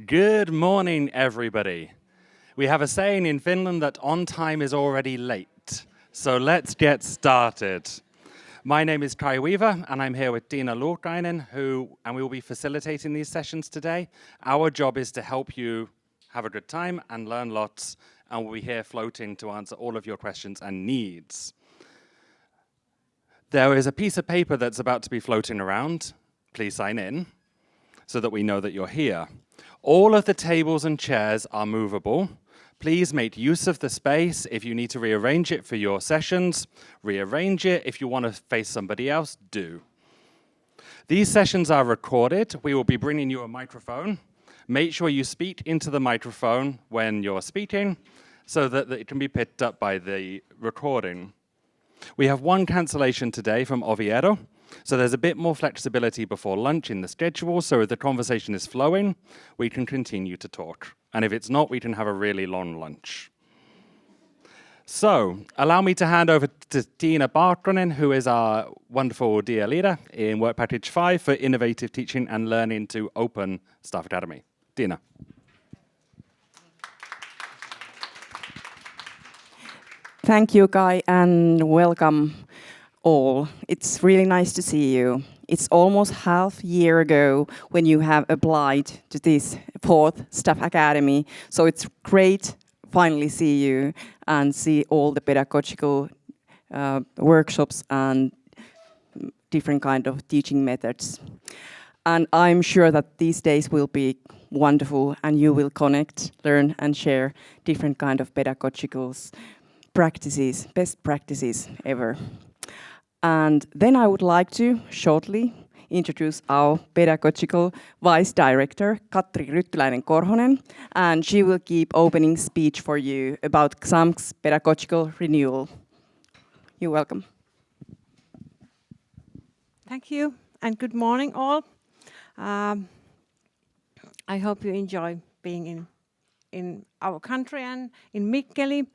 Good morning, everybody. We have a saying in Finland that on time is already late. So let's get started. My name is Kai Weaver, and I'm here with Tiina Luukainen, and we will be facilitating these sessions today. Our job is to help you have a good time and learn lots, and we'll be here floating to answer all of your questions and needs. There is a piece of paper that's about to be floating around. Please sign in so that we know that you're here. All of the tables and chairs are movable. Please make use of the space. If you need to rearrange it for your sessions, rearrange it. If you want to face somebody else, do. These sessions are recorded. We will be bringing you a microphone. Make sure you speak into the microphone when you're speaking so that it can be picked up by the recording. We have one cancellation today from Oviedo, so there's a bit more flexibility before lunch in the schedule, so if the conversation is flowing, we can continue to talk. And if it's not, we can have a really long lunch. So, allow me to hand over to Tiina Parkkonen, who is our wonderful dear leader in Work Package 5 for Innovative Teaching and Learning to Open Staff Academy. Tiina. Thank you, Kai, and welcome all. It's really nice to see you. It's almost half a year ago when you have applied to this 4th Staff Academy, so it's great finally see you and see all the pedagogical workshops and different kind of teaching methods. And I'm sure that these days will be wonderful and you will connect, learn and share different kind of pedagogical practices, best practices ever. And then I would like to shortly introduce our pedagogical vice director, Ryttyläinen-Korhonen, and she will keep opening speech for you about XAMK's pedagogical renewal. You're welcome. Thank you, and good morning all. I hope you enjoy being in our country and in Mikkeli.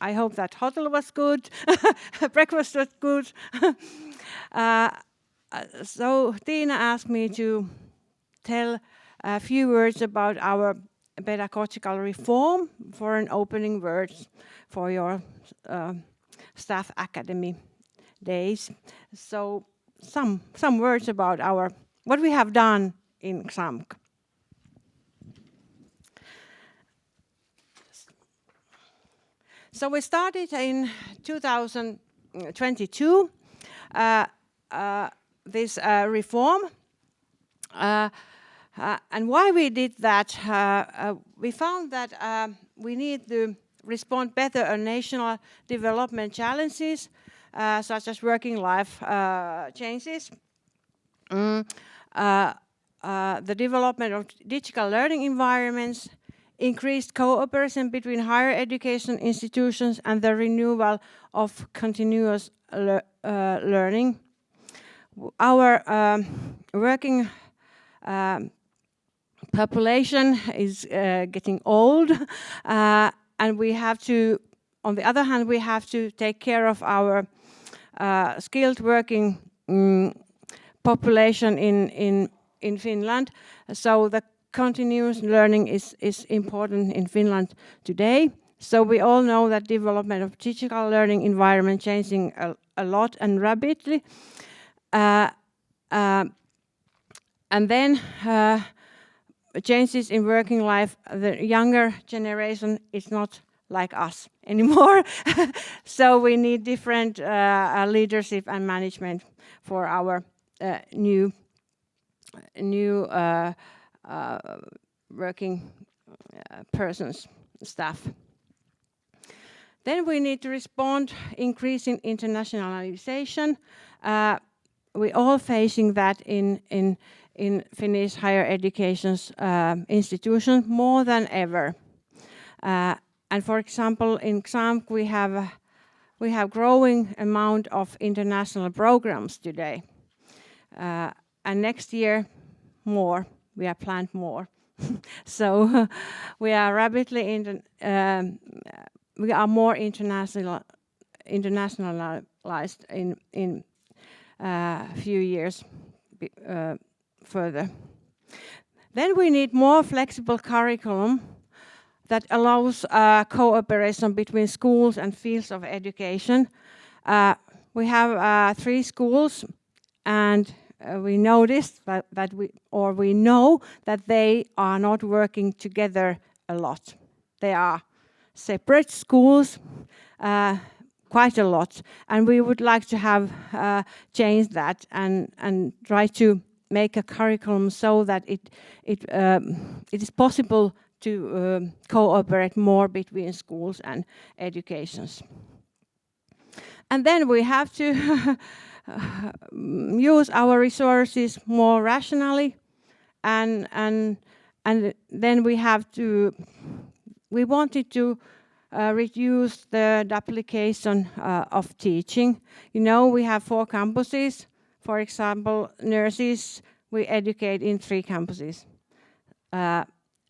I hope that hotel was good, breakfast was good. So Tiina asked me to tell a few words about our pedagogical reform for an opening words for your staff academy days. So some words about what we have done in XAMK. So we started in 2022 this reform, and why we did that, we found that we need to respond better on national development challenges, such as working life changes, the development of digital learning environments, increased cooperation between higher education institutions and the renewal of continuous learning. Our working population is getting old, and we have to, on the other hand, we have to take care of our skilled working population in Finland. So the continuous learning is important in Finland today. So we all know that development of digital learning environment changing a lot and rapidly. And then changes in working life, the younger generation is not like us anymore. So we need different leadership and management for our new working persons, staff. Then we need to respond increasing internationalization. We're all facing that in Finnish higher education's institutions more than ever. And for example, in XAMK we have growing amount of international programs today. And next year more. We are planned more. So we are rapidly we are more internationalized in few years further. Then we need more flexible curriculum that allows cooperation between schools and fields of education. We have 3 schools, and we noticed that we know that they are not working together a lot. They are separate schools quite a lot, and we would like to have changed that and try to make a curriculum so that it is possible to cooperate more between schools and educations. And then we have to use our resources more rationally, and then we wanted to reduce the duplication of teaching. You know, we have 4 campuses. For example, nurses, we educate in 3 campuses.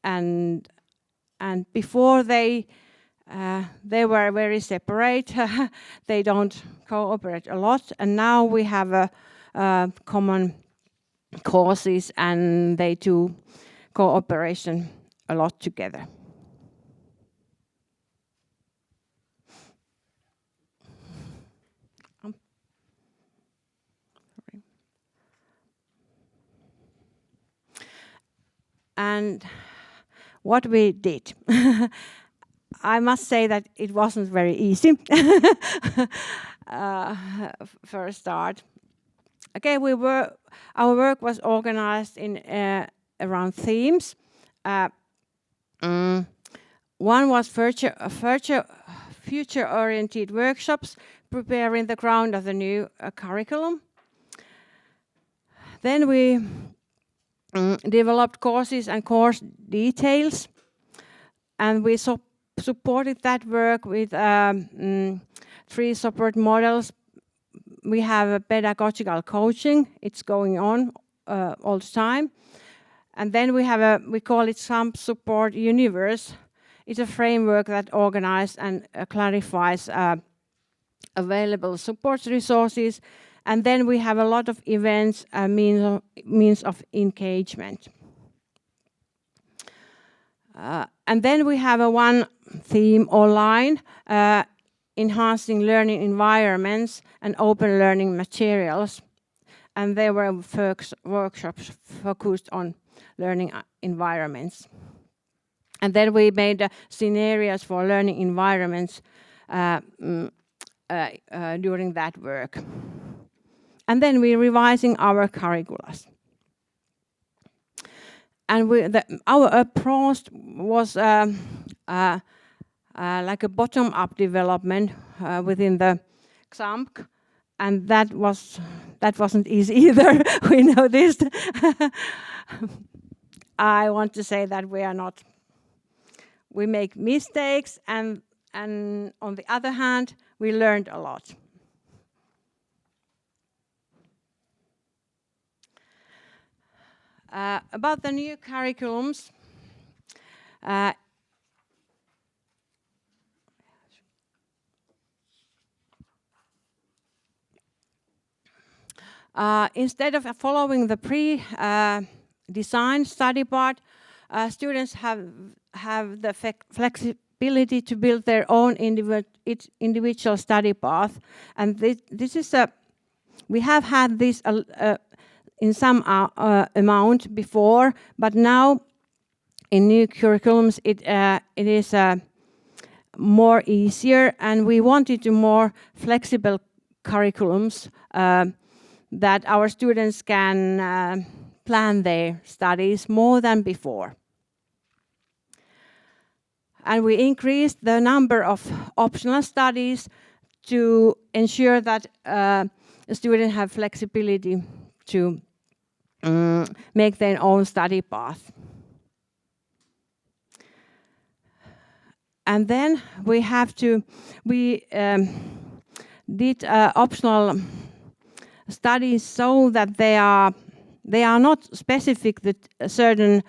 And before they were very separate. They don't cooperate a lot, and now we have common courses, and they do cooperation a lot together. And what we did. I must say that it wasn't very easy for a start. Okay, our work was organized in around themes. One was future-oriented workshops, preparing the ground of the new curriculum. Then we developed courses and course details, and we supported that work with 3 support models. We have a pedagogical coaching. It's going on all the time. And then we call it some support universe. It's a framework that organizes and clarifies available support resources. And then we have a lot of events, means of engagement. And then we have one theme online, enhancing learning environments and open learning materials. And there were workshops focused on learning environments. And then we made scenarios for learning environments during that work. And then we're revising our curricula. And our approach was like a bottom-up development within the XAMK, and that wasn't easy either. We know this. I want to say that we make mistakes, and on the other hand, we learned a lot. About the new curriculums, instead of following the pre-designed study part, students have the flexibility to build their own individual study path, and this is we have had this in some amount before, but now in new curriculums it is more easier, and we wanted to more flexible curriculums that our students can plan their studies more than before. And we increased the number of optional studies to ensure that students have flexibility to make their own study path. And then we did optional studies so that they are not specific to a certain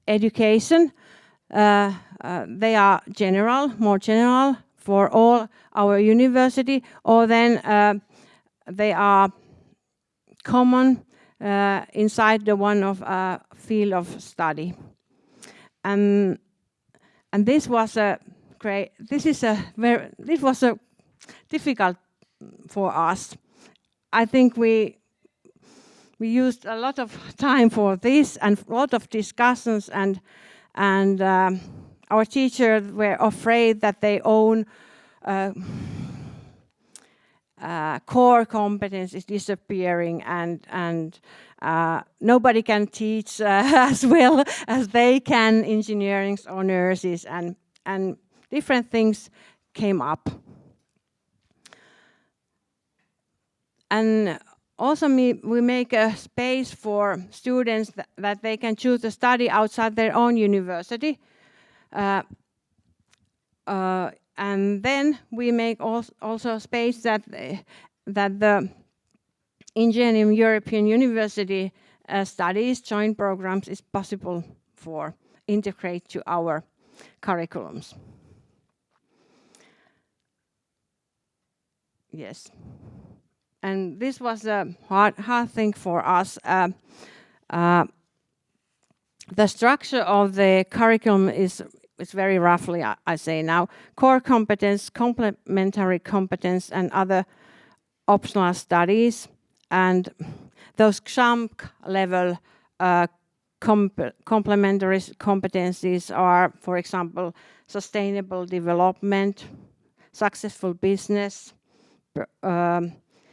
education. They are more general for all our university, or then they are common inside the one of field of study. And this was a difficult for us. I think we used a lot of time for this and a lot of discussions, and our teachers were afraid that their own core competence is disappearing, and nobody can teach as well as they can, engineering or nurses, and different things came up. And also we make a space for students that they can choose to study outside their own university. And then we make also space that the INGENIUM European University studies, joint programs is possible for integrate to our curriculums. Yes. And this was a hard thing for us. The structure of the curriculum is very roughly, I say now, core competence, complementary competence, and other optional studies. And those XAMK level complementary competencies are, for example, sustainable development, successful business,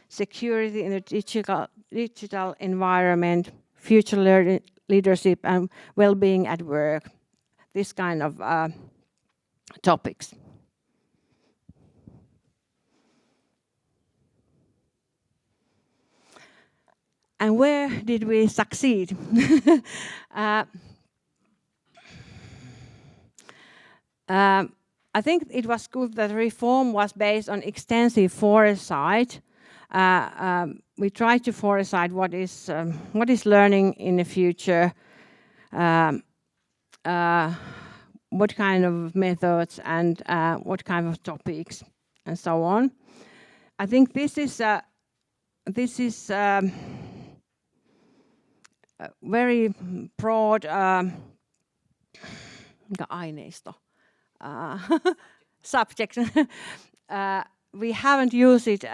security in a digital environment, future leadership, and well-being at work. This kind of topics. And where did we succeed? I think it was good that reform was based on extensive foresight. We tried to foresight what is learning in the future, what kind of methods and what kind of topics and so on. I think this is very broad aineisto. Subject. We haven't used it.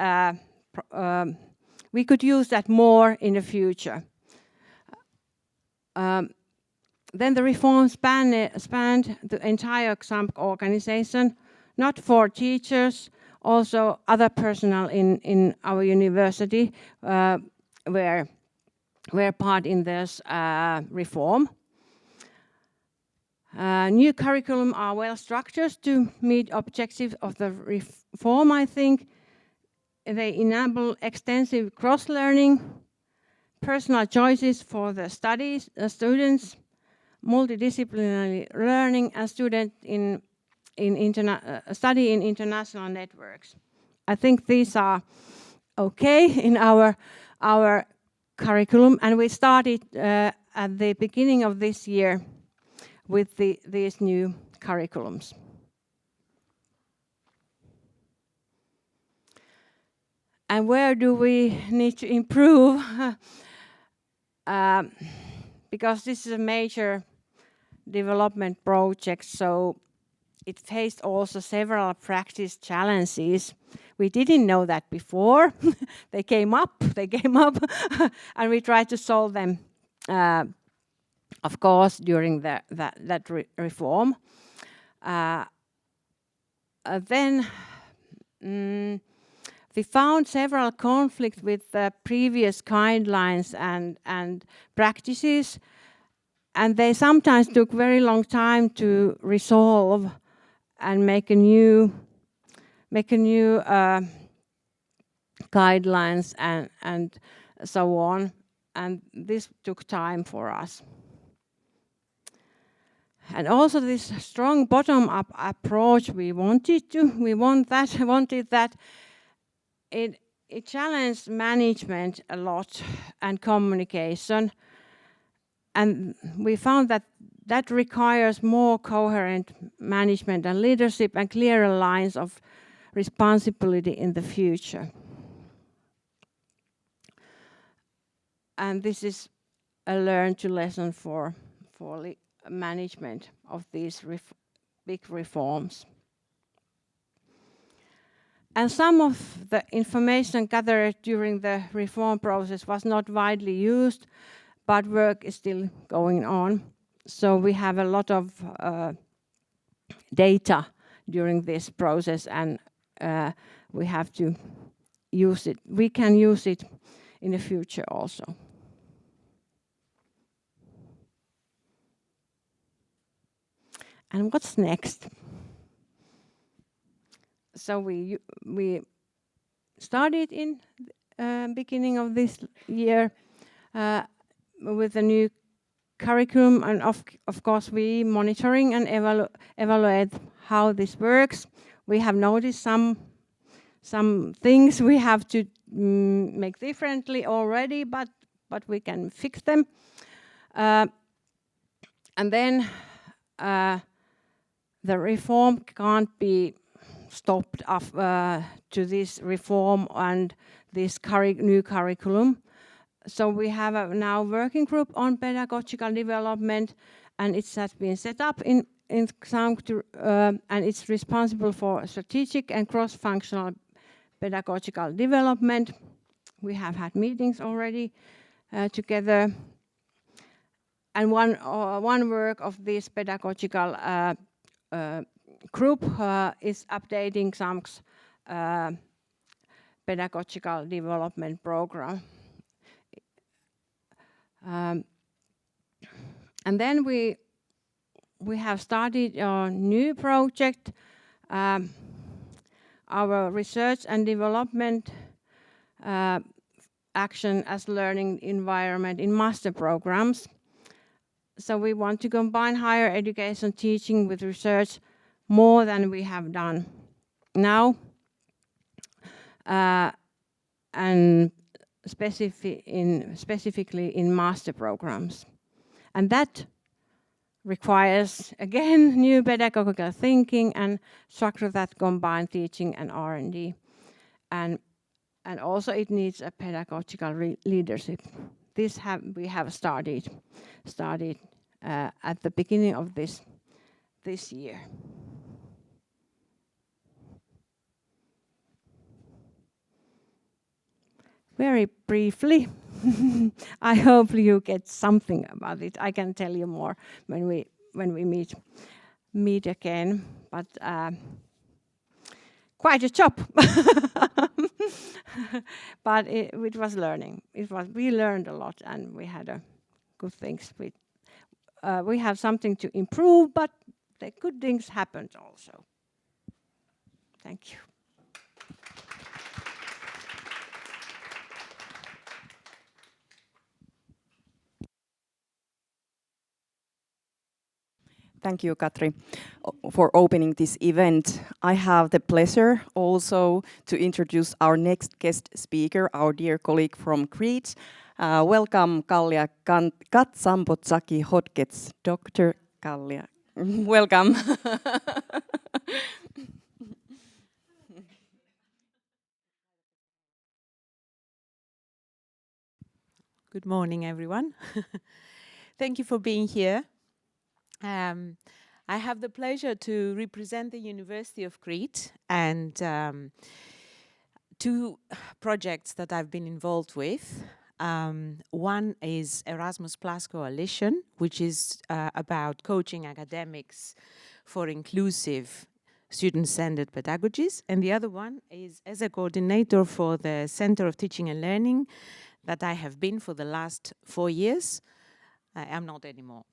We could use that more in the future. Then the reform spanned the entire XAMK organization, not for teachers, also other personnel in our university were part in this reform. New curriculum are well structured to meet objectives of the reform, I think. They enable extensive cross-learning, personal choices for the students, multidisciplinary learning, and study in international networks. I think these are okay in our curriculum, and we started at the beginning of this year with these new curriculums. And where do we need to improve? Because this is a major development project, so it faced also several practice challenges. We didn't know that before. They came up, and we tried to solve them, of course, during that reform. Then we found several conflicts with the previous guidelines and practices, and they sometimes took very long time to resolve and make a new guidelines and so on, and this took time for us. And also this strong bottom-up approach we wanted that. It challenged management a lot and communication, and we found that requires more coherent management and leadership and clearer lines of responsibility in the future. and this is a learn-to lesson for management of these big reforms. And some of the information gathered during the reform process was not widely used, but work is still going on. So we have a lot of data during this process, and we have to use it. We can use it in the future also. And what's next? So we started in beginning of this year with a new curriculum, and of course we monitoring and evaluate how this works. We have noticed some things we have to make differently already, but we can fix them. And then the reform can't be stopped to this reform and this new curriculum. So we have a now working group on pedagogical development, and it has been set up in XAMK, and it's responsible for strategic and cross-functional pedagogical development. We have had meetings already together, and one work of this pedagogical group is updating XAMK's pedagogical development program. And then we have started a new project, our research and development action as learning environment in master programs. So we want to combine higher education teaching with research more than we have done now, and specifically in master programs. And that requires, again, new pedagogical thinking and structure that combine teaching and R&D. And also it needs a pedagogical leadership. This we have started at the beginning of this year. Very briefly, I hope you get something about it. I can tell you more when we meet again. But quite a job. But it was learning. We learned a lot, and we had good things. We have something to improve, but the good things happened also. Thank you. Thank you, Katri, for opening this event. I have the pleasure also to introduce our next guest speaker, our dear colleague from Crete. Welcome, Kallia Katsampoxaki-Hodgetts. Dr. Kallia, welcome. Good morning, everyone. Thank you for being here. I have the pleasure to represent the University of Crete and two projects that I've been involved with. One is Erasmus Plus Coalition, which is about coaching academics for inclusive student-centered pedagogies. And the other one is as a coordinator for the Center of Teaching and Learning that I have been for the last 4 years. I am not anymore.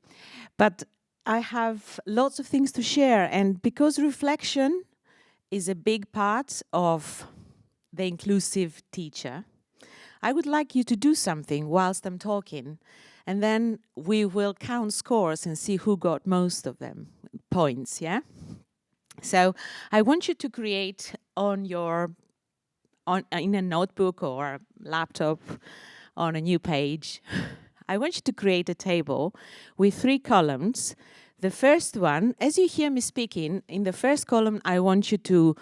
But I have lots of things to share, and because reflection is a big part of the inclusive teacher, I would like you to do something whilst I'm talking, and then we will count scores and see who got most of them, points, yeah? So I want you to create in a notebook or laptop on a new page, I want you to create a table with 3 columns. The first one, as you hear me speaking, in the first column, I want you to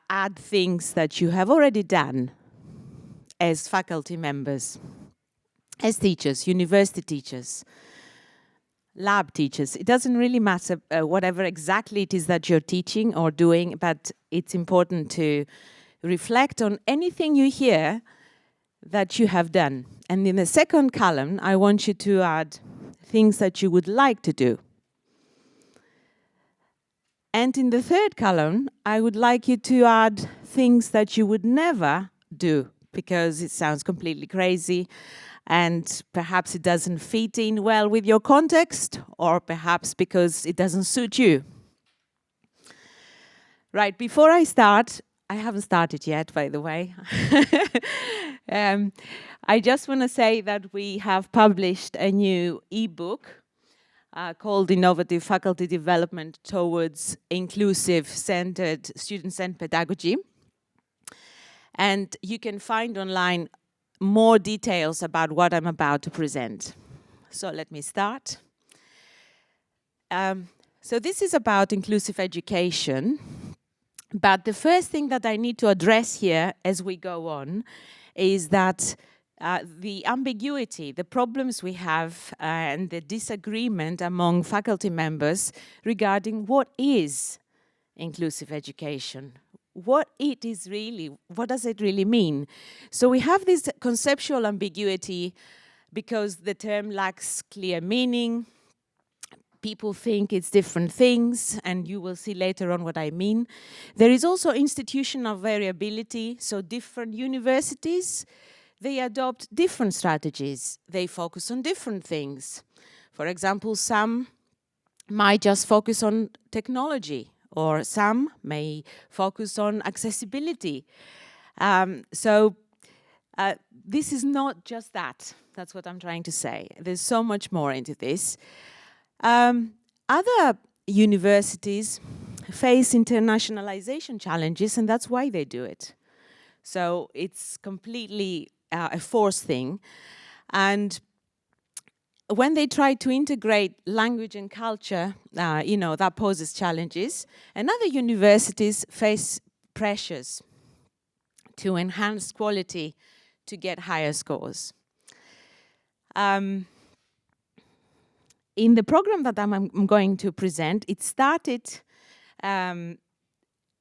add things that you have already done as faculty members. as teachers, university teachers, lab teachers. It doesn't really matter whatever exactly it is that you're teaching or doing, but it's important to reflect on anything you hear that you have done. And in the second column, I want you to add things that you would like to do. And in the third column, I would like you to add things that you would never do, because it sounds completely crazy and perhaps it doesn't fit in well with your context, or perhaps because it doesn't suit you. Right, before I start, I haven't started yet, by the way. I just want to say that we have published a new ebook called Innovative Faculty Development Towards Inclusive Centered Student-Centered Pedagogy. And you can find online more details about what I'm about to present. So let me start. So this is about inclusive education. But the first thing that I need to address here as we go on is that the ambiguity, the problems we have and the disagreement among faculty members regarding what is inclusive education. What does it really mean? So we have this conceptual ambiguity because the term lacks clear meaning. People think it's different things, and you will see later on what I mean. There is also institutional variability, so different universities, they adopt different strategies. They focus on different things. For example, some might just focus on technology, or some may focus on accessibility. This is not just that. That's what I'm trying to say. There's so much more into this. Other universities face internationalization challenges, and that's why they do it. So it's completely a forced thing. And when they try to integrate language and culture, that poses challenges. And other universities face pressures to enhance quality to get higher scores. In the program that I'm going to present, it started in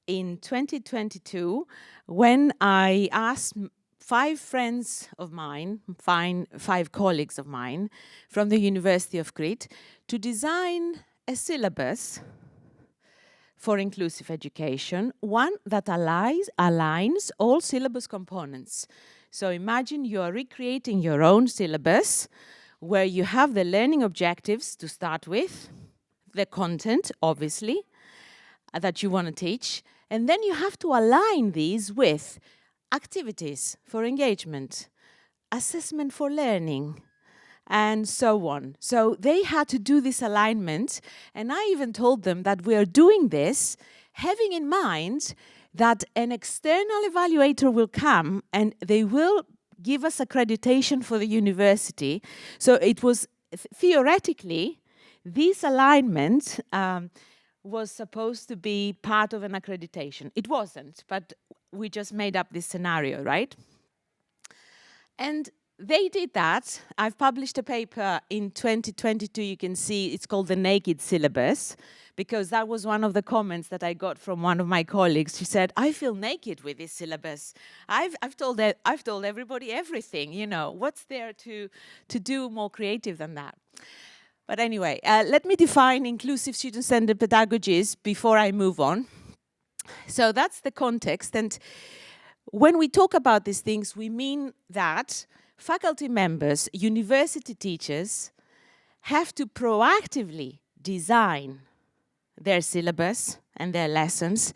2022 when I asked 5 friends of mine, 5 colleagues of mine from the University of Crete to design a syllabus for inclusive education, one that aligns all syllabus components. So imagine you are recreating your own syllabus where you have the learning objectives to start with, the content, obviously, that you want to teach, and then you have to align these with activities for engagement, assessment for learning, and so on. So they had to do this alignment, and I even told them that we are doing this having in mind that an external evaluator will come and they will give us accreditation for the university. So it was theoretically, this alignment was supposed to be part of an accreditation. It wasn't, but we just made up this scenario, right? And they did that. I've published a paper in 2022, you can see it's called The Naked Syllabus, because that was one of the comments that I got from one of my colleagues. She said, I feel naked with this syllabus. I've told everybody everything, what's there to do more creative than that? But anyway, let me define inclusive student-centered pedagogies before I move on. So that's the context. And when we talk about these things, we mean that faculty members, university teachers, have to proactively design their syllabus and their lessons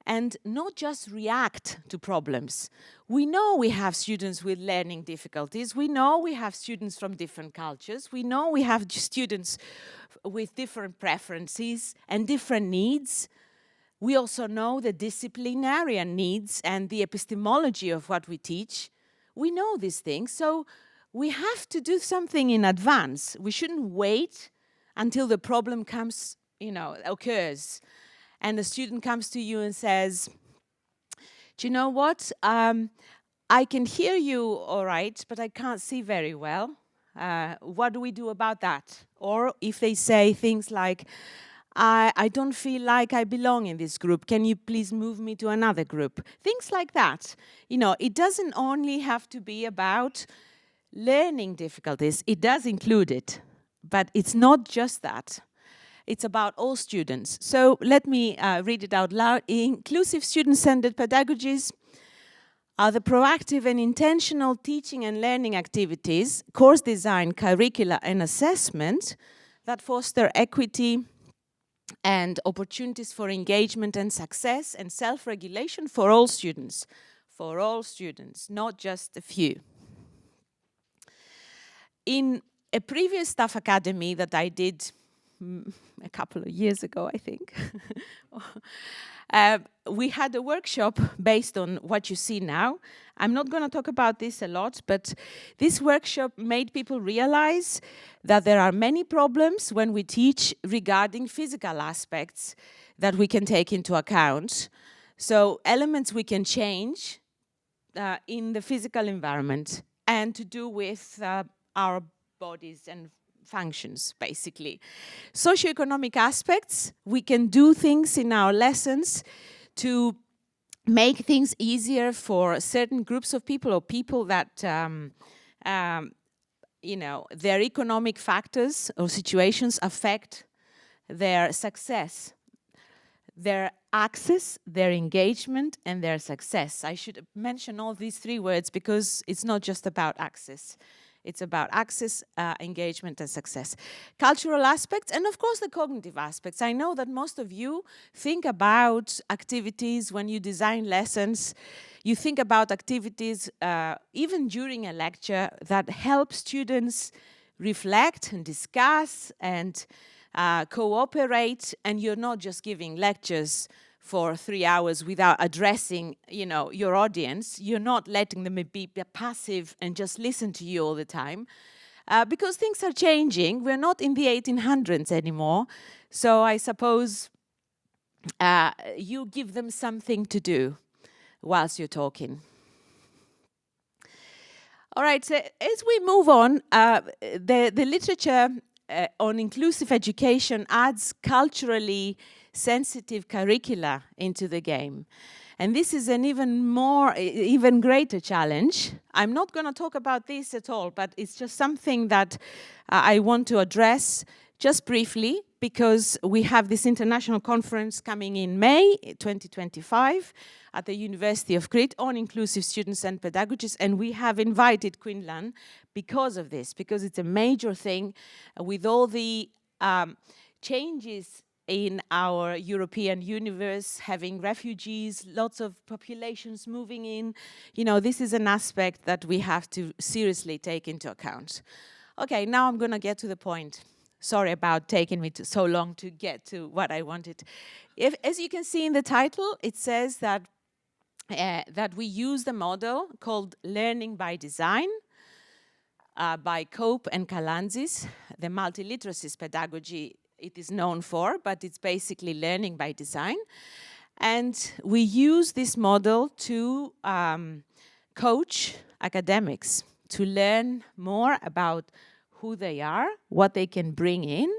and not just react to problems. We know we have students with learning difficulties. We know we have students from different cultures. We know we have students with different preferences and different needs. We also know the disciplinarian needs and the epistemology of what we teach. We know these things, so we have to do something in advance. We shouldn't wait until the problem comes, occurs, and the student comes to you and says, do you know what? I can hear you all right, but I can't see very well. What do we do about that? Or if they say things like, I don't feel like I belong in this group, can you please move me to another group? Things like that. You know, it doesn't only have to be about learning difficulties, it does include it, but it's not just that. It's about all students. So let me read it out loud. Inclusive student-centered pedagogies are the proactive and intentional teaching and learning activities, course design, curricula, and assessment that foster equity and opportunities for engagement and success and self-regulation for all students, not just a few. In a previous staff academy that I did a couple of years ago, I think, we had a workshop based on what you see now. I'm not going to talk about this a lot, but this workshop made people realize that there are many problems when we teach regarding physical aspects that we can take into account. So elements we can change in the physical environment and to do with our bodies and functions, basically. Socioeconomic aspects, we can do things in our lessons to make things easier for certain groups of people or people that, you know, their economic factors or situations affect their success, their access, their engagement, and their success. I should mention all these three words because it's not just about access. It's about access, engagement, and success. Cultural aspects, and of course the cognitive aspects. I know that most of you think about activities when you design lessons. You think about activities even during a lecture that help students reflect and discuss and cooperate, and you're not just giving lectures for 3 hours without addressing, you know, your audience. You're not letting them be passive and just listen to you all the time. Because things are changing. We're not in the 1800s anymore. So I suppose you give them something to do whilst you're talking. All right, so as we move on, the literature on inclusive education adds culturally sensitive curricula into the game. And this is an even greater challenge. I'm not going to talk about this at all, but it's just something that I want to address just briefly, because we have this international conference coming in May 2025 at the University of Crete on inclusive students and pedagogies, and we have invited Quinlan because of this, because it's a major thing with all the changes in our European universe, having refugees, lots of populations moving in. You know, this is an aspect that we have to seriously take into account. Okay, now I'm going to get to the point. Sorry about taking me so long to get to what I wanted. As you can see in the title, it says that we use the model called Learning by Design by Cope and Kalantzis, the multiliteracy pedagogy it is known for, but it's basically learning by design. And we use this model to coach academics to learn more about who they are, what they can bring in,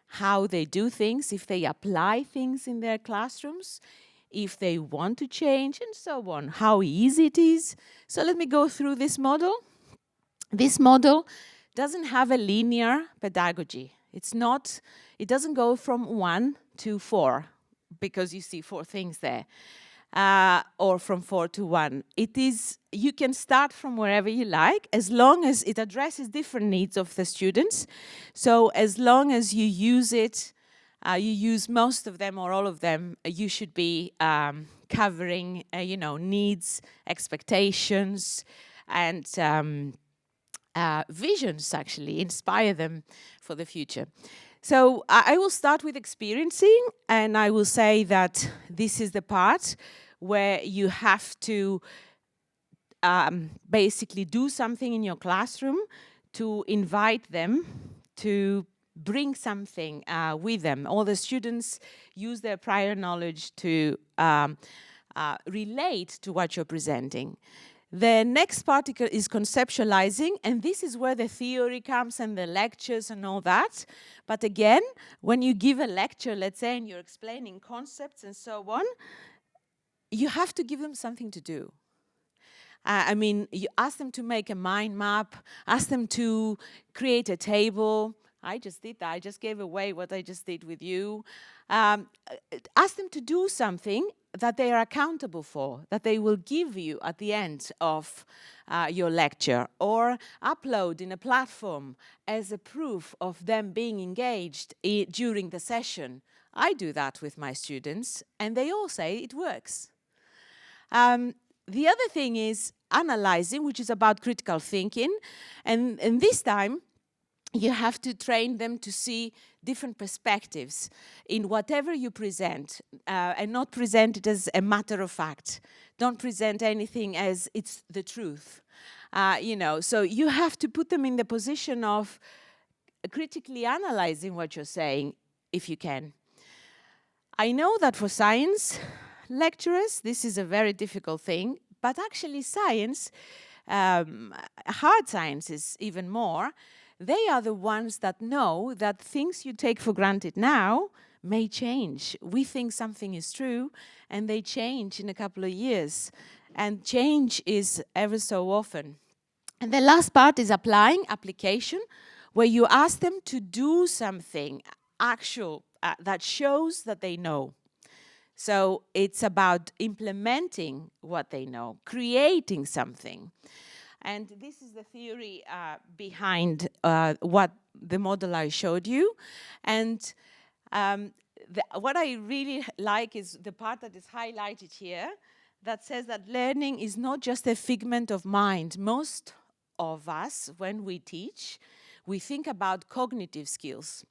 how they do things, if they apply things in their classrooms, if they want to change, and so on, how easy it is. So let me go through this model. This model doesn't have a linear pedagogy. It doesn't go from 1 to 4, because you see 4 things there, or from 4 to 1. You can start from wherever you like, as long as it addresses different needs of the students. So as long as you use it, you use most of them or all of them, you should be covering, you know, needs, expectations, and visions, actually, inspire them for the future. So I will start with experiencing, and I will say that this is the part where you have to basically do something in your classroom to invite them to bring something with them. All the students use their prior knowledge to relate to what you're presenting. The next part is conceptualizing, and this is where the theory comes and the lectures and all that. But again, when you give a lecture, let's say, and you're explaining concepts and so on, you have to give them something to do. I mean, you ask them to make a mind map, ask them to create a table. I just did that. I just gave away what I just did with you. Ask them to do something that they are accountable for, that they will give you at the end of your lecture, or upload in a platform as a proof of them being engaged during the session. I do that with my students, and they all say it works. The other thing is analyzing, which is about critical thinking. And this time, you have to train them to see different perspectives in whatever you present, and not present it as a matter of fact. Don't present anything as it's the truth. So you have to put them in the position of critically analyzing what you're saying, if you can. I know that for science lecturers, this is a very difficult thing, but actually science, hard sciences even more, they are the ones that know that things you take for granted now may change. We think something is true, and they change in a couple of years. And change is ever so often. And the last part is application, where you ask them to do something actual that shows that they know. So it's about implementing what they know, creating something. And this is the theory behind what the model I showed you. And what I really like is the part that is highlighted here, that says that learning is not just a figment of mind. Most of us, when we teach, we think about cognitive skills.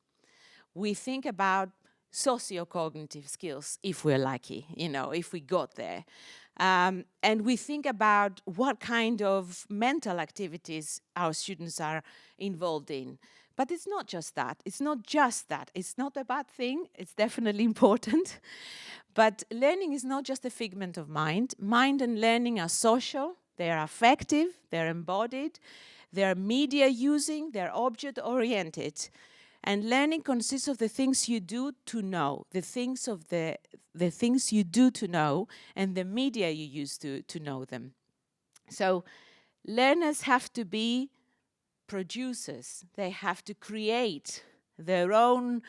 We think about socio-cognitive skills, if we're lucky, if we got there. And we think about what kind of mental activities our students are involved in. But it's not just that. It's not just that. It's not a bad thing. It's definitely important. But learning is not just a figment of mind. Mind and learning are social. They are affective. They're embodied. They're media using. They're object-oriented. And learning consists of the things you do to know, the things you do to know, and the media you use to know them. So learners have to be producers. They have to create their own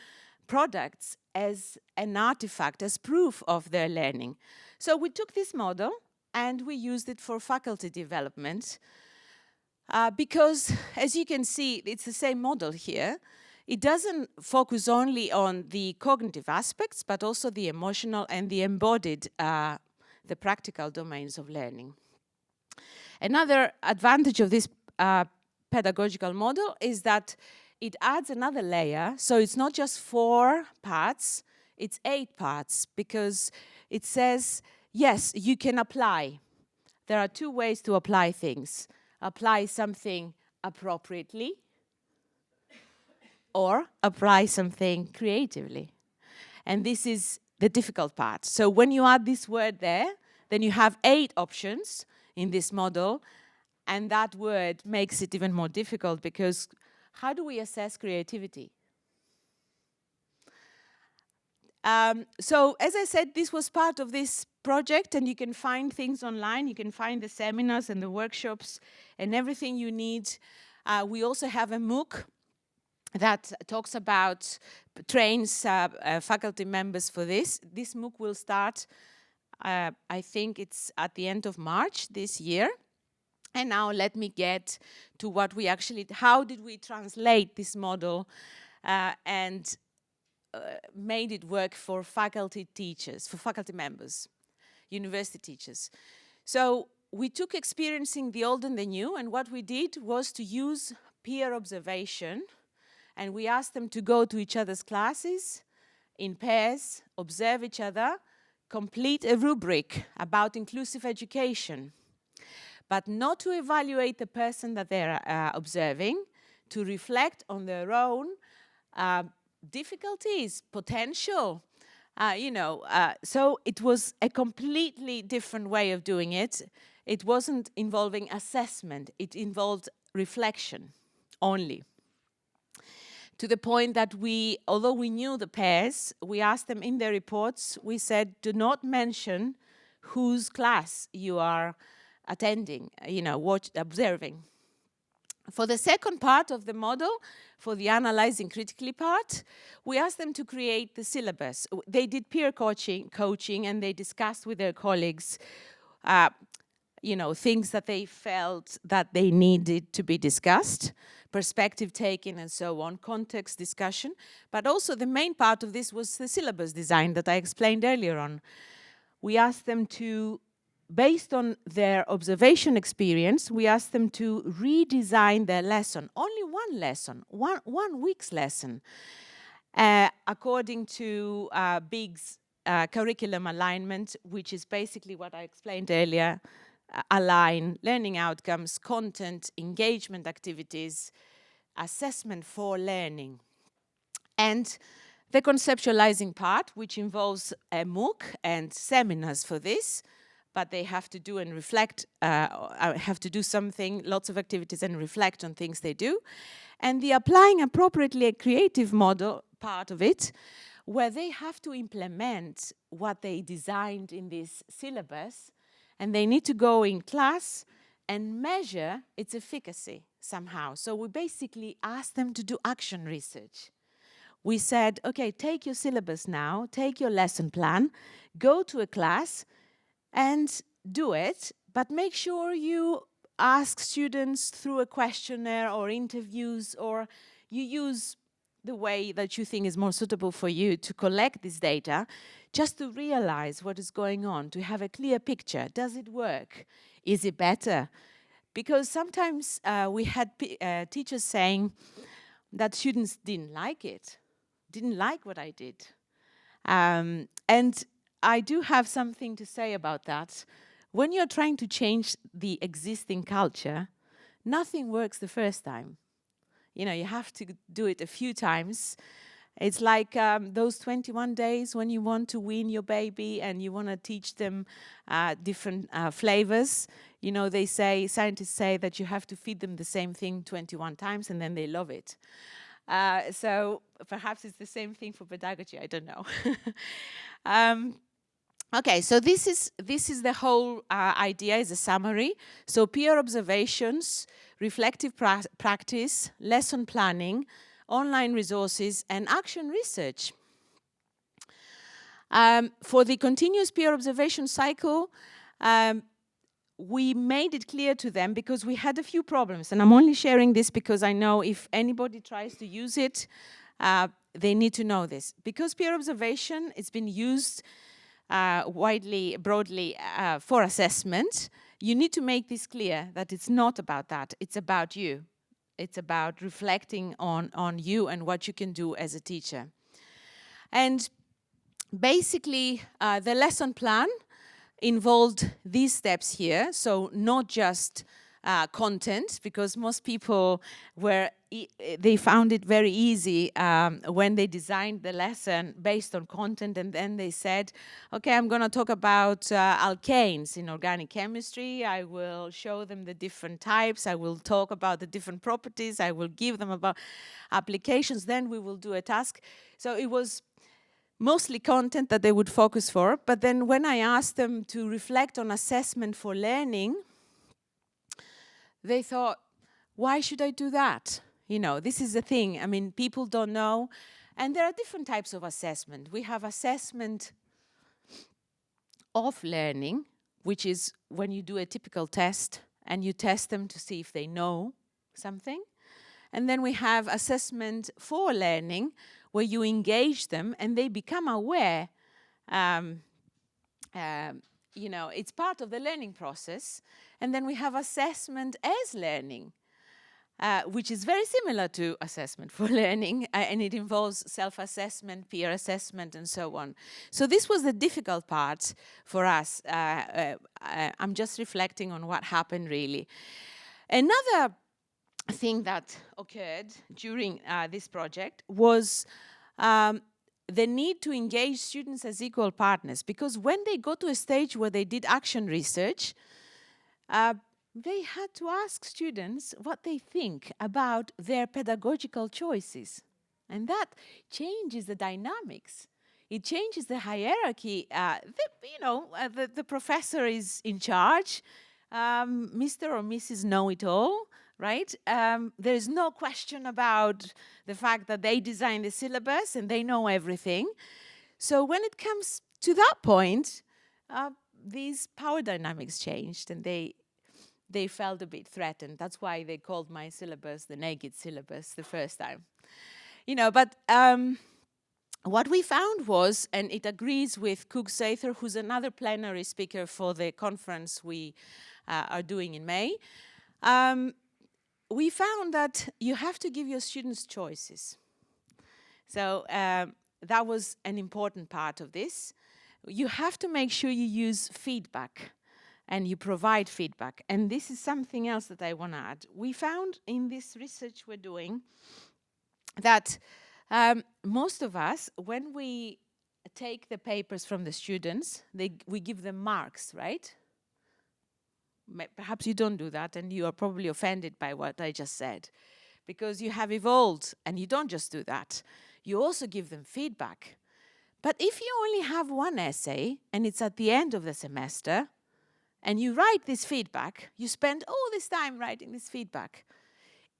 products as an artifact, as proof of their learning. So we took this model and we used it for faculty development because, as you can see, it's the same model here. It doesn't focus only on the cognitive aspects, but also the emotional and the embodied, the practical domains of learning. Another advantage of this pedagogical model is that it adds another layer. So it's not just 4 parts, it's 8 parts, because it says, yes, you can apply. There are 2 ways to apply things. Apply something appropriately, or apply something creatively. And this is the difficult part. So when you add this word there, then you have 8 options in this model, and that word makes it even more difficult, because how do we assess creativity? So as I said, this was part of this project, and you can find things online. You can find the seminars and the workshops and everything you need. We also have a MOOC that talks about, trains faculty members for this. This MOOC will start, I think it's at the end of March this year. And now let me get to what we actually, how did we translate this model and made it work for faculty teachers, for faculty members, university teachers. So we took experiencing the old and the new, and what we did was to use peer observation. And we asked them to go to each other's classes in pairs, observe each other, complete a rubric about inclusive education, but not to evaluate the person that they're observing, to reflect on their own difficulties, potential, so it was a completely different way of doing it. it wasn't involving assessment, it involved reflection only. To the point that although we knew the pairs, we asked them in their reports, we said, do not mention whose class you are attending, observing. For the second part of the model, for the analyzing critically part, we asked them to create the syllabus. They did peer coaching and they discussed with their colleagues things that they felt that they needed to be discussed, perspective taking and so on, context discussion. But also the main part of this was the syllabus design that I explained earlier on. We asked them to, based on their observation experience, we asked them to redesign their lesson, only one lesson, one week's lesson, according to Big's curriculum alignment, which is basically what I explained earlier, align learning outcomes, content, engagement activities, assessment for learning. And the conceptualizing part, which involves a MOOC and seminars for this, but they have to do and reflect, have to do something, lots of activities and reflect on things they do. And the applying appropriately a creative model part of it, where they have to implement what they designed in this syllabus, and they need to go in class and measure its efficacy somehow. So we basically asked them to do action research. We said, okay, take your syllabus now, take your lesson plan, go to a class and do it, but make sure you ask students through a questionnaire or interviews, or you use the way that you think is more suitable for you to collect this data, just to realize what is going on, to have a clear picture. Does it work? Is it better? Because sometimes we had teachers saying that students didn't like it, didn't like what I did. And I do have something to say about that. When you're trying to change the existing culture, nothing works the first time. You have to do it a few times. It's like those 21 days when you want to wean your baby and you want to teach them different flavors. Scientists say that you have to feed them the same thing 21 times and then they love it. So perhaps it's the same thing for pedagogy, I don't know. Okay, so this is the whole idea, is a summary. So peer observations, reflective practice, lesson planning, online resources, and action research. For the continuous peer observation cycle, we made it clear to them because we had a few problems. And I'm only sharing this because I know if anybody tries to use it, they need to know this. Because peer observation has been used broadly for assessment, you need to make this clear that it's not about that, it's about you. It's about reflecting on you and what you can do as a teacher. And basically, the lesson plan involved these steps here, so not just content, because most people they found it very easy when they designed the lesson based on content, and then they said, okay, I'm going to talk about alkanes in organic chemistry. I will show them the different types. I will talk about the different properties. I will give them about applications. Then we will do a task. So it was mostly content that they would focus for. But then when I asked them to reflect on assessment for learning, they thought, why should I do that? This is the thing. I mean, people don't know. And there are different types of assessment. We have assessment of learning, which is when you do a typical test and you test them to see if they know something. And then we have assessment for learning, where you engage them and they become aware. It's part of the learning process. And then we have assessment as learning, which is very similar to assessment for learning, and it involves self-assessment, peer assessment, and so on. So this was the difficult part for us. I'm just reflecting on what happened, really. Another thing that occurred during this project was the need to engage students as equal partners, because when they got to a stage where they did action research, they had to ask students what they think about their pedagogical choices. And that changes the dynamics. It changes the hierarchy. The professor is in charge. Mr. or Mrs. Know-it-all, right? There is no question about the fact that they design the syllabus and they know everything. So when it comes to that point, these power dynamics changed, and they felt a bit threatened. That's why they called my syllabus the naked syllabus the first time. But what we found was, and it agrees with Cook Sather, who's another plenary speaker for the conference we are doing in May, we found that you have to give your students choices. So that was an important part of this. You have to make sure you use feedback and you provide feedback. And this is something else that I want to add. We found in this research we're doing that most of us, when we take the papers from the students, we give them marks, right? Perhaps you don't do that, and you are probably offended by what I just said, because you have evolved, and you don't just do that. You also give them feedback. But if you only have one essay, and it's at the end of the semester, and you write this feedback, you spend all this time writing this feedback,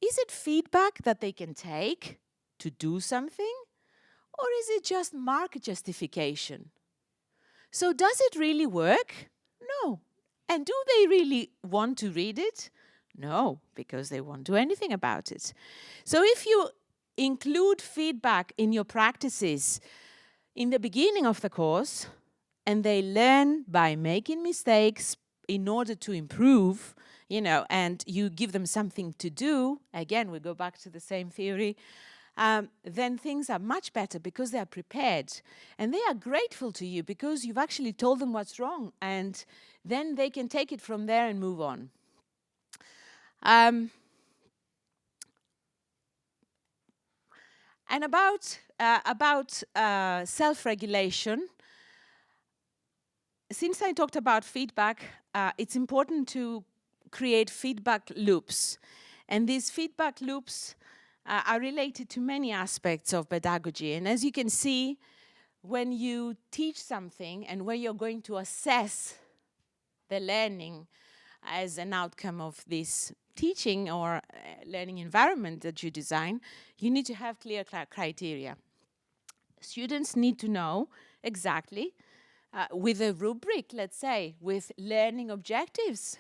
is it feedback that they can take to do something, or is it just mark justification? So does it really work? No. And do they really want to read it? No, because they won't do anything about it. So if you include feedback in your practices in the beginning of the course, and they learn by making mistakes in order to improve, and you give them something to do, again, we go back to the same theory, then things are much better because they are prepared. And they are grateful to you because you've actually told them what's wrong. And then they can take it from there and move on. And about self-regulation, since I talked about feedback, it's important to create feedback loops. And these feedback loops are related to many aspects of pedagogy. And as you can see, when you teach something and where you're going to assess the learning as an outcome of this teaching or learning environment that you design, you need to have clear criteria. Students need to know exactly, with a rubric, let's say, with learning objectives,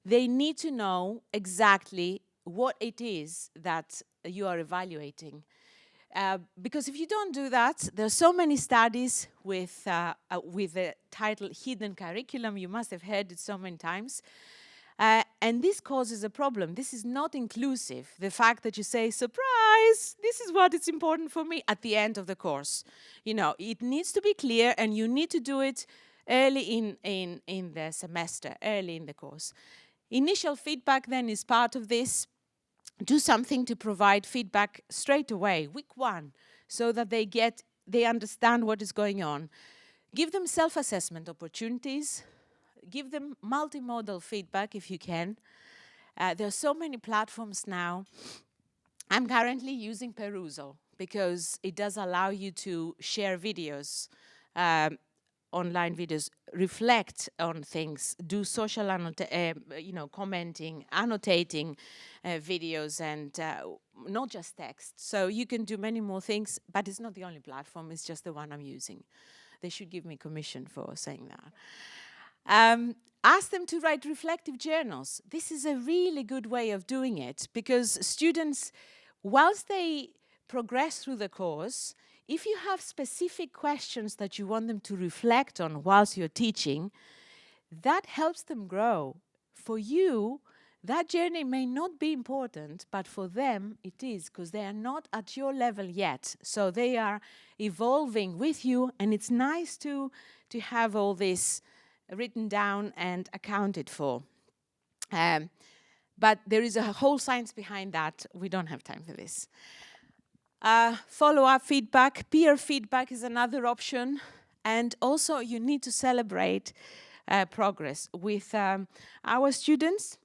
they need to know exactly what it is that you are evaluating. Because if you don't do that, there are so many studies with the title Hidden Curriculum. You must have heard it so many times. And this causes a problem. This is not inclusive. The fact that you say, surprise, this is what is important for me at the end of the course. It needs to be clear, and you need to do it early in the semester, early in the course. Initial feedback then is part of this. Do something to provide feedback straight away, week one, so that they understand what is going on. Give them self-assessment opportunities. Give them multimodal feedback if you can. There are so many platforms now. I'm currently using Perusal because it does allow you to share videos, online videos, reflect on things, do social commenting, annotating videos, and not just text. So you can do many more things, but it's not the only platform, it's just the one I'm using. They should give me commission for saying that. Ask them to write reflective journals. This is a really good way of doing it because students, whilst they progress through the course, if you have specific questions that you want them to reflect on whilst you're teaching, that helps them grow. For you, that journey may not be important, but for them it is, because they are not at your level yet. So they are evolving with you, and it's nice to have all this written down and accounted for. But there is a whole science behind that. We don't have time for this. Follow-up feedback, peer feedback is another option. And also you need to celebrate progress with our students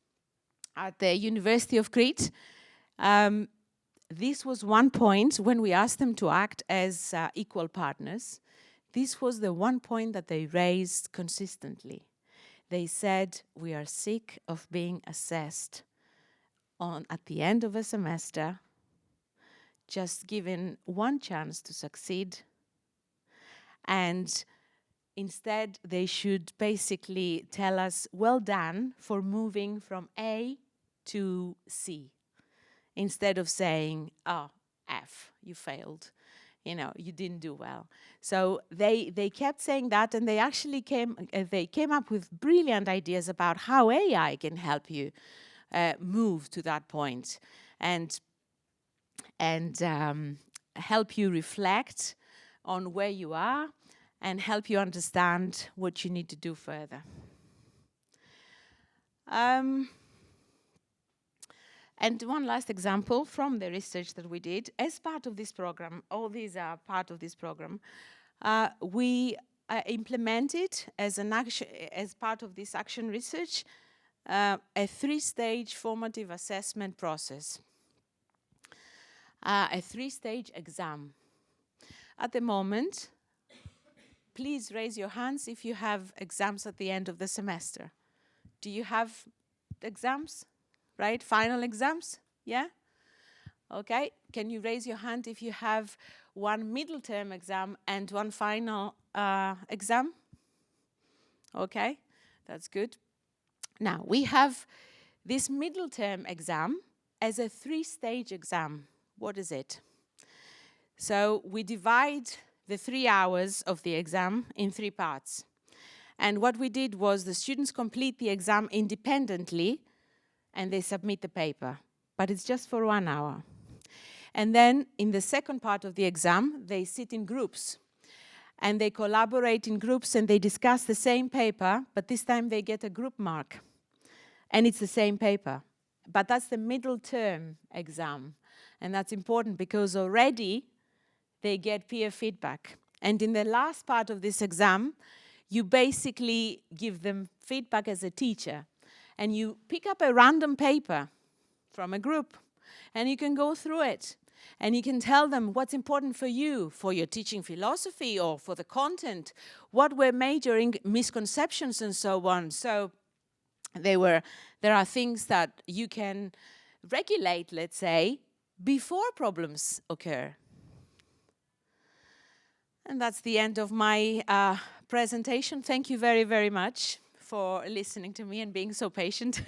at the University of Crete. This was one point when we asked them to act as equal partners. This was the one point that they raised consistently. They said, we are sick of being assessed at the end of a semester, just given one chance to succeed. And instead, they should basically tell us, well done for moving from A to C. Instead of saying, oh, F, you failed. You know, you didn't do well. So they kept saying that, and they actually came up with brilliant ideas about how AI can help you move to that point and help you reflect on where you are and help you understand what you need to do further. And one last example from the research that we did as part of this program. All these are part of this program. We implemented as part of this action research a 3-stage formative assessment process, a 3-stage exam. At the moment, please raise your hands if you have exams at the end of the semester. Do you have exams? Right, final exams, yeah? Okay, can you raise your hand if you have one middle term exam and one final exam? Okay, that's good. Now, we have this middle term exam as a 3-stage exam. What is it? So we divide the 3 hours of the exam in 3 parts. And what we did was the students complete the exam independently and they submit the paper, but it's just for 1 hour. And then in the second part of the exam, they sit in groups and they collaborate in groups and they discuss the same paper, but this time they get a group mark. And it's the same paper, but that's the middle term exam. And that's important because already they get peer feedback. And in the last part of this exam, you basically give them feedback as a teacher. And you pick up a random paper from a group, and you can go through it. And you can tell them what's important for you, for your teaching philosophy or for the content, what were major misconceptions and so on. So there are things that you can regulate, let's say, before problems occur. And that's the end of my presentation. Thank you very, very much for listening to me and being so patient.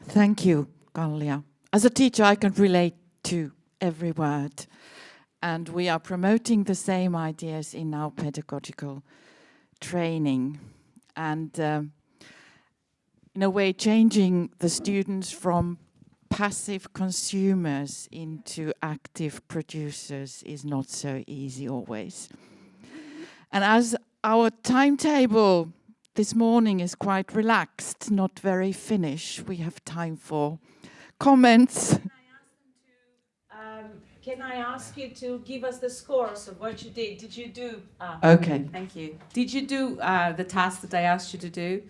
Thank you, Gallia. As a teacher, I can relate to every word. And we are promoting the same ideas in our pedagogical training. And in a way, changing the students from passive consumers into active producers is not so easy always. And as our timetable this morning is quite relaxed, not very Finnish, we have time for comments. Can I ask you to give us the scores of what you did? Did you do? Okay. Thank you. Did you do the task that I asked you to do?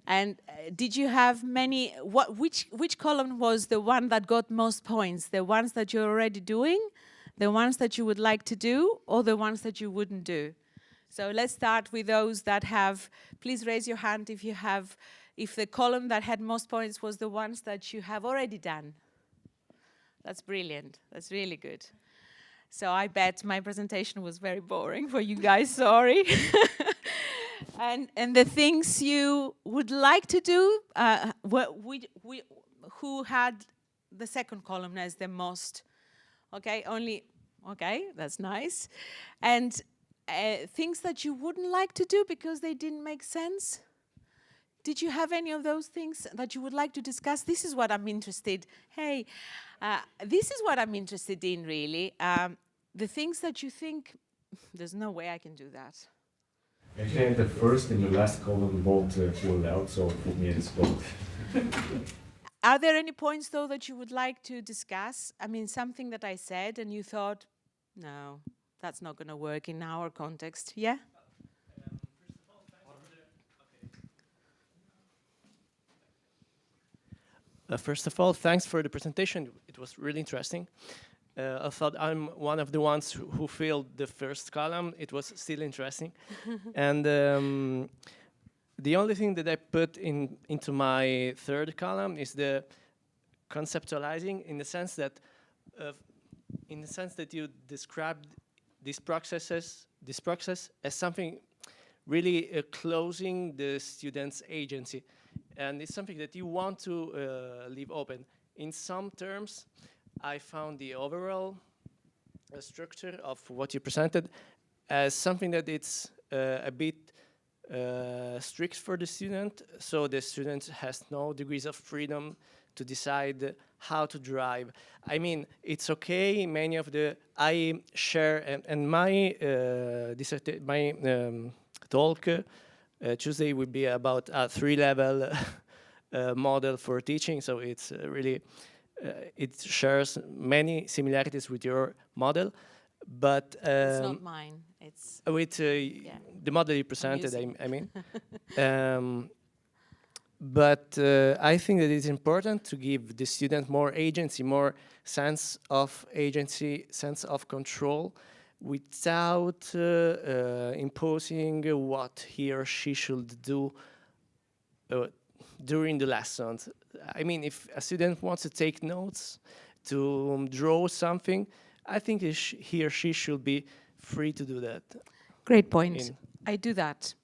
And did you have many? Which column was the one that got most points? The ones that you're already doing, the ones that you would like to do, or the ones that you wouldn't do? So let's start with those that have. Please raise your hand if you have. If the column that had most points was the ones that you have already done. That's brilliant. That's really good. So I bet my presentation was very boring for you guys. Sorry. And the things you would like to do, who had the second column as the most? Okay, okay, that's nice. And things that you wouldn't like to do because they didn't make sense? Did you have any of those things that you would like to discuss? This is what I'm interested. Hey, this is what I'm interested in, really. The things that you think, there's no way I can do that. Actually, the first and the last column both filled out, so put me in the spot. Are there any points, though, that you would like to discuss? I mean, something that I said and you thought, no, That's not going to work in our context. Yeah? First of all, thanks for the presentation. It was really interesting. I thought I'm one of the ones who filled the first column. It was still interesting. And the only thing that I put into my third column is the conceptualizing, in the sense that you described this process as something really closing the student's agency. And it's something that you want to leave open. In some terms, I found the overall structure of what you presented as something that it's a bit strict for the student, so the student has no degrees of freedom to decide how to drive. I mean, it's okay, many of the, I share, and my talk Tuesday will be about a 3-level model for teaching, so it's really, it shares many similarities with your model, but It's not mine. It's with the model you presented, I mean. But I think that it's important to give the student more agency, more sense of agency, sense of control, without imposing what he or she should do during the lessons. I mean, if a student wants to take notes, to draw something, I think he or she should be free to do that. great point. I do that.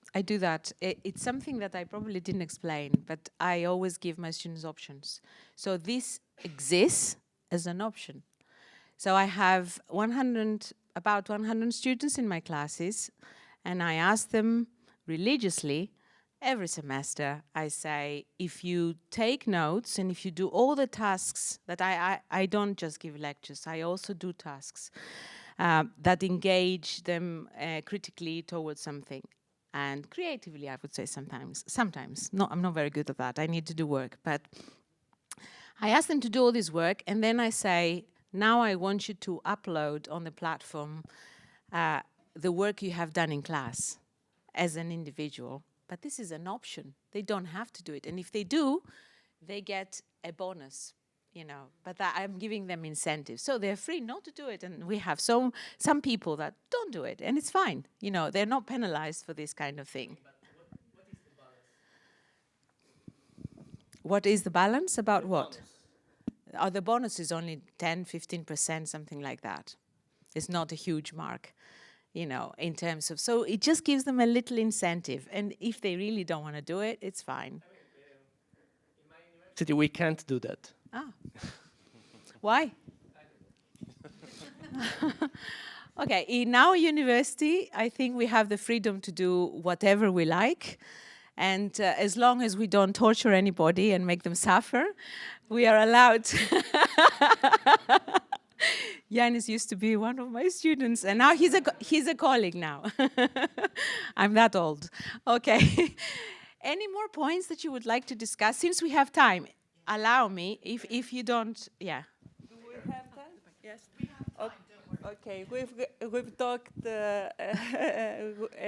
It's something that I probably didn't explain, but I always give my students options. So this exists as an option. So I have about 100 students in my classes, and I ask them religiously every semester. I say, if you take notes and if you do all the tasks that I don't just give lectures, I also do tasks that engage them critically towards something. And creatively, I would say sometimes. No, I'm not very good at that. I need to do work. But I ask them to do all this work, and then I say, now I want you to upload on the platform the work you have done in class as an individual. But this is an option. They don't have to do it. And if they do, they get a bonus, you know. But I'm giving them incentives. So they're free not to do it. And we have some people that don't do it. And it's fine. You know, they're not penalized for this kind of thing. But what is the balance? What is the balance? About what? The bonus is only 10, 15%, something like that. It's not a huge mark, you know, in terms of, so it just gives them a little incentive. And if they really don't want to do it, it's fine. I mean, in my university, we can't do that. Ah. Why? Okay, in our university, I think we have the freedom to do whatever we like. And as long as we don't torture anybody and make them suffer, we are allowed. Yanis used to be one of my students, and now he's a colleague now. I'm that old. Okay. Any more points that you would like to discuss? Since we have time, allow me, if you don't, yeah. Do we have time? Yes. Okay, we've talked a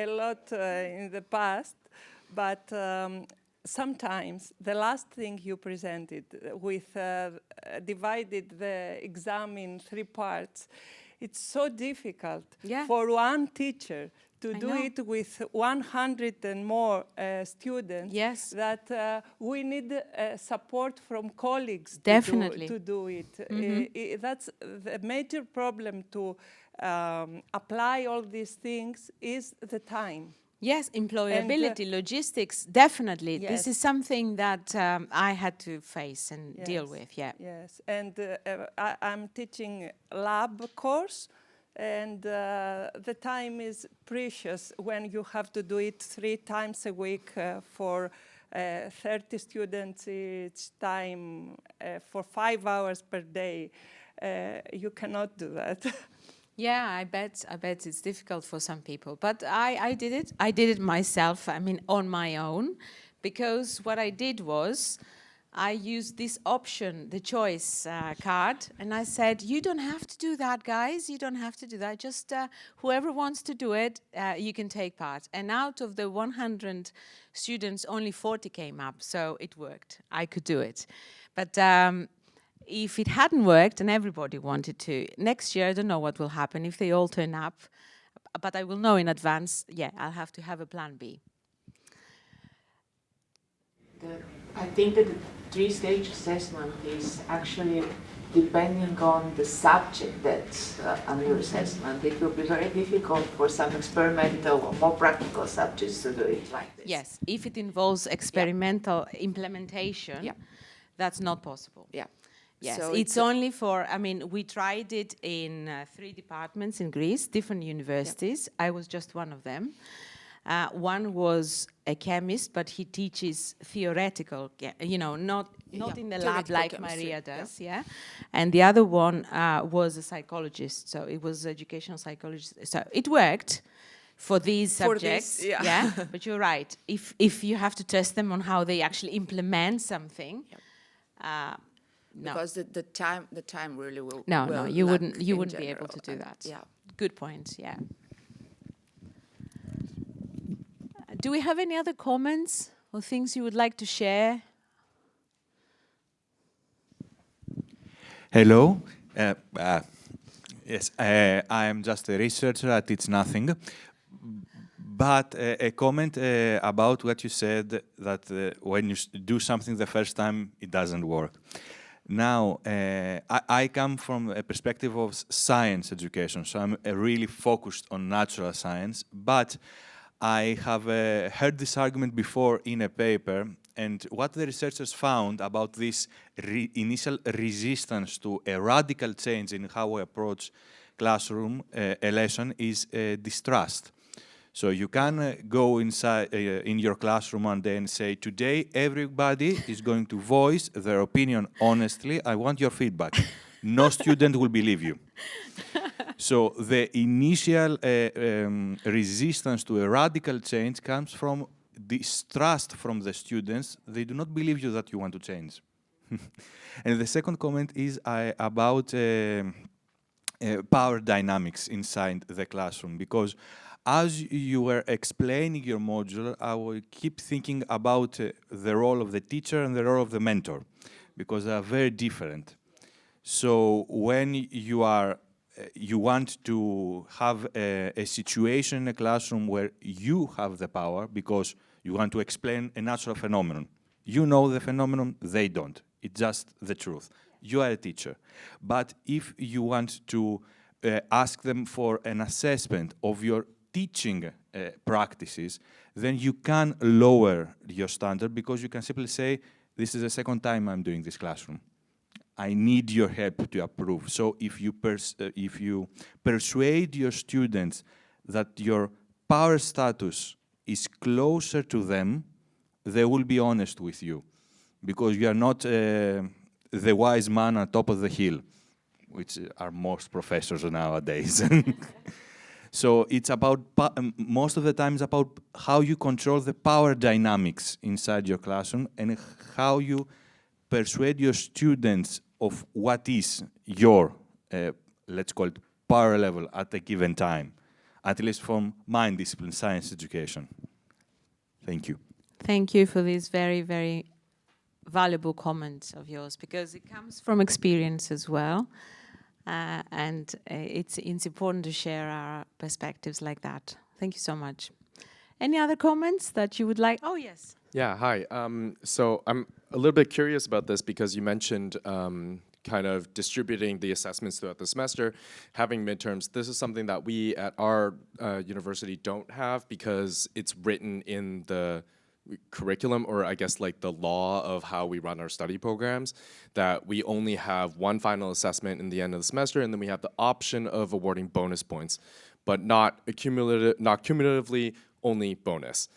lot in the past, but sometimes the last thing you presented with divided the exam in 3 parts, it's so difficult for one teacher to do it with 100 and more students, that we need support from colleagues to do it. That's the major problem to apply all these things is the time. Yes, employability, logistics, definitely. Yes. This is something that I had to face and deal with, Yes, and I'm teaching lab course, and the time is precious when you have to do it 3 times a week for 30 students each time for 5 hours per day. You cannot do that. Yeah, I bet it's difficult for some people. But I did it. I did it myself, I mean, on my own. Because what I did was, I used this option, the choice card, and I said, you don't have to do that, guys. You don't have to do that. Just whoever wants to do it, you can take part. And out of the 100 students, only 40 came up, so it worked. I could do it. But if it hadn't worked and everybody wanted to, next year, I don't know what will happen if they all turn up, but I will know in advance, yeah, I'll have to have a plan B. I think that the three-stage assessment is actually depending on the subject that's under assessment. It will be very difficult for some experimental or more practical subjects to do it like this. Yes, if it involves experimental implementation, that's not possible. Yeah. Yes, So it's only for, I mean, we tried it in 3 departments in Greece, different universities. I was just one of them. One was a chemist, but he teaches theoretical, you know, not in the lab like Maria does, And the other one was a psychologist, so it was educational psychologist. So it worked for these subjects, but you're right. If you have to test them on how they actually implement something, no. Because the time really will. No, you wouldn't be able to do that. Yeah. Good point. Yeah. Do we have any other comments or things you would like to share? Hello. Yes, I am just a researcher. I teach nothing. But a comment about what you said, that when you do something the first time, it doesn't work. Now, I come from a perspective of science education, so I'm really focused on natural science, but I have heard this argument before in a paper, and what the researchers found about this initial resistance to a radical change in how we approach classroom a lesson is distrust. So you can go inside in your classroom one day and say, today everybody is going to voice their opinion honestly. I want your feedback. No student will believe you. So the initial resistance to a radical change comes from distrust from the students. They do not believe you that you want to change. And the second comment is about power dynamics inside the classroom, because as you were explaining your module, I will keep thinking about the role of the teacher and the role of the mentor, because they are very different. So when you want to have a situation in a classroom where you have the power because you want to explain a natural phenomenon. You know the phenomenon, they don't. It's just the truth. You are a teacher. But if you want to ask them for an assessment of your teaching practices, then you can lower your standard, because you can simply say, this is the second time I'm doing this classroom. I need your help to approve. So if you persuade your students that your power status is closer to them, they will be honest with you, because you are not the wise man on top of the hill, which are most professors nowadays. So it's about, most of the time, it's about how you control the power dynamics inside your classroom and how you persuade your students of what is your, let's call it, power level at a given time, at least from my discipline, science education. Thank you. Thank you for these very, very valuable comments of yours, because it comes from experience as well. And it's important to share our perspectives like that. Thank you so much. Any other comments that you would like? Oh, yes. Yeah, hi. So I'm a little bit curious about this, because you mentioned kind of distributing the assessments throughout the semester, having midterms. This is something that we at our university don't have, because it's written in the curriculum, or I guess like the law of how we run our study programs, that we only have one final assessment in the end of the semester, and then we have the option of awarding bonus points, but not cumulatively, only bonus.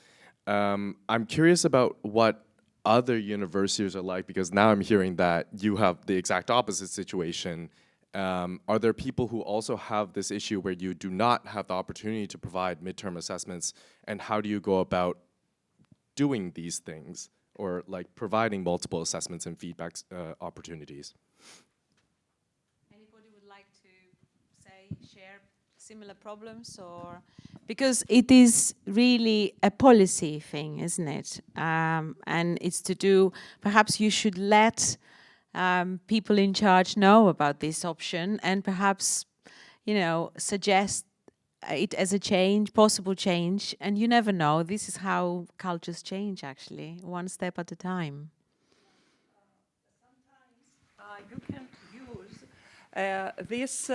I'm curious about what other universities are like, because now I'm hearing that you have the exact opposite situation. Are there people who also have this issue where you do not have the opportunity to provide midterm assessments, and how do you go about doing these things, or like providing multiple assessments and feedback opportunities. Anybody would like to share similar problems, or because it is really a policy thing, isn't it? And it's to do, perhaps you should let people in charge know about this option, and perhaps, you know, suggest it as a change, possible change. And you never know, this is how cultures change, actually, one step at a time. You can use these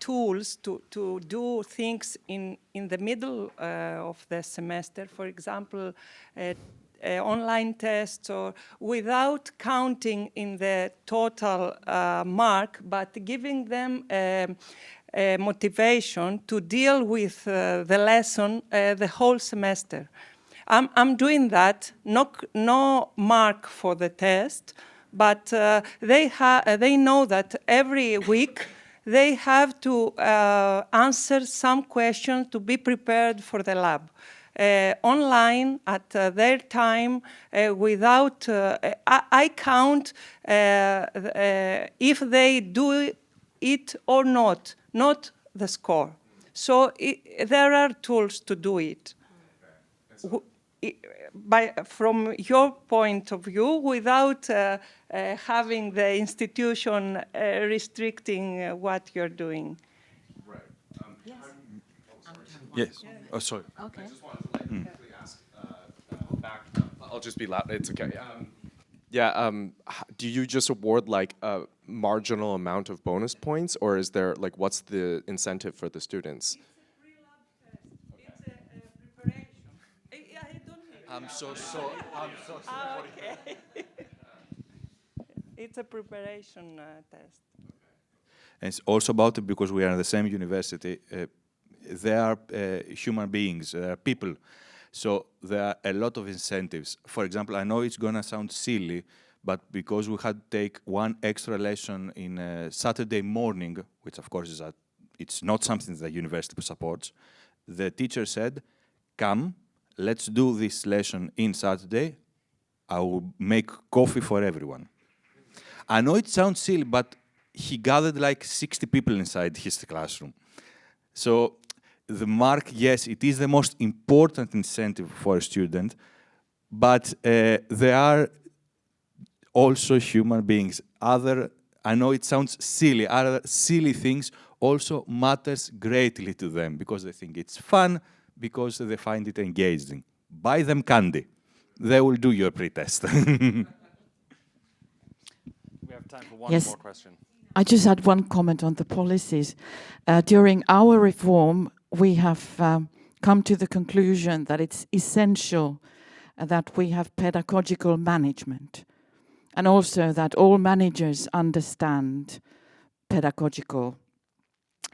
tools to do things in the middle of the semester. For example, online tests, or without counting in the total mark, but giving them motivation to deal with the lesson the whole semester. I'm doing that, no mark for the test, but they know that every week they have to answer some questions to be prepared for the lab. Online at their time, without, I count if they do it or not the score. So there are tools to do it. From your point of view, without having the institution restricting what you're doing. Right. Yes. Yes. Oh, sorry. Okay. I just wanted to quickly ask back. I'll just be loud. It's okay. Do you just award like a marginal amount of bonus points, or is there like what's the incentive for the students? It's a pre-lab test. It's a preparation. I don't need. I'm so sorry. Okay. It's a preparation test. And it's also about it because we are in the same university. They are human beings, people. So there are a lot of incentives. For example, I know it's going to sound silly, but because we had to take one extra lesson in Saturday morning, which of course it's not something the university supports, the teacher said, come, let's do this lesson in Saturday. I will make coffee for everyone. I know it sounds silly, but he gathered like 60 people inside his classroom. So the mark, yes, it is the most important incentive for a student, but there are also human beings. I know it sounds silly, other silly things also matters greatly to them because they think it's fun, because they find it engaging. Buy them candy. They will do your pre-test. We have time for one more question. I just had one comment on the policies. During our reform, we have come to the conclusion that it's essential that we have pedagogical management, and also that all managers understand pedagogical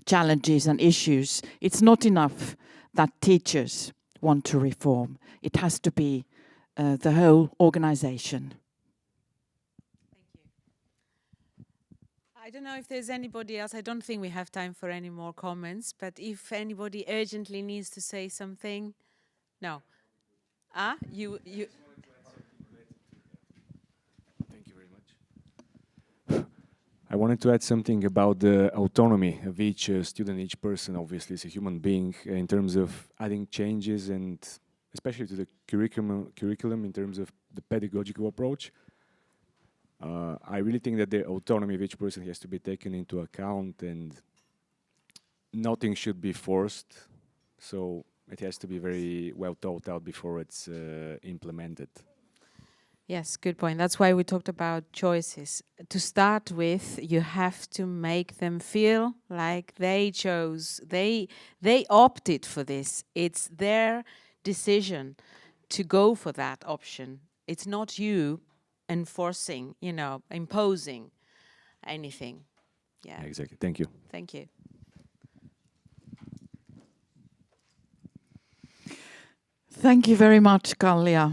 challenges and issues. It's not enough that teachers want to reform. It has to be the whole organization. I don't know if there's anybody else. I don't think we have time for any more comments, but if anybody urgently needs to say something. No. You. Thank you very much. I wanted to add something about the autonomy of each student, each person. Obviously, is a human being in terms of adding changes, and especially to the curriculum in terms of the pedagogical approach. I really think that the autonomy of each person has to be taken into account, and nothing should be forced. So it has to be very well thought out before it's implemented. Yes, good point. That's why we talked about choices. To start with, you have to make them feel like they chose, they opted for this. It's their decision to go for that option. It's not you enforcing, imposing anything. Yeah. Exactly. Thank you. Thank you. Thank you very much, Kallia.